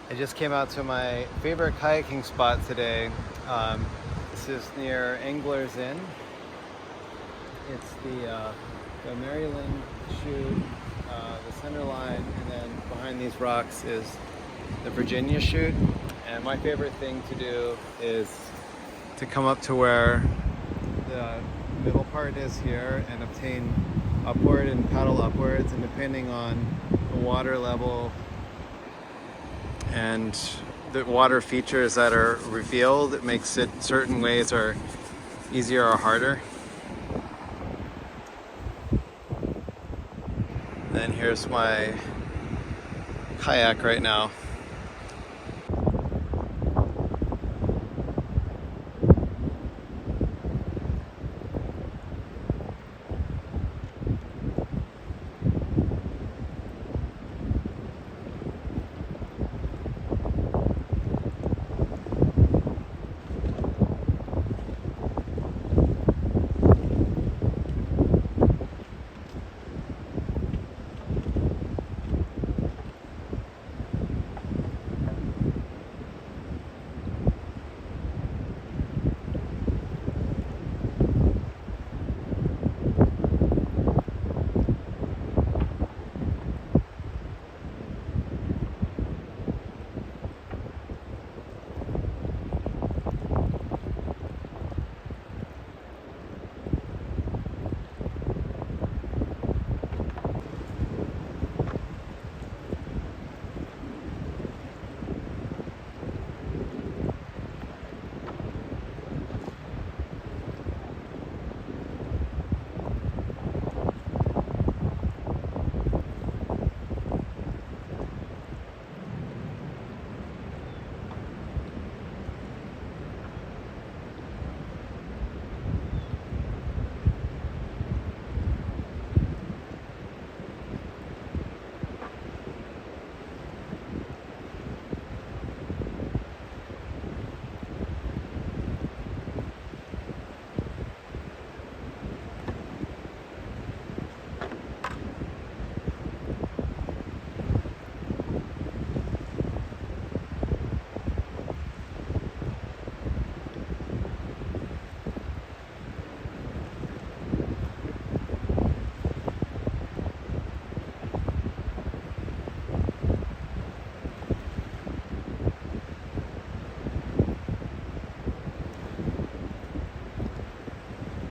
I just came out to my favorite kayaking spot today. This is near Angler's Inn. It's the Maryland chute, the Centerline, and then behind these rocks is the Virginia chute. And my favorite thing to do is to come up to where the middle part is here and obtain upward and paddle upwards, and depending on the water level and the water features that are revealed, it makes it certain ways are easier or harder. Then here's my kayak right now.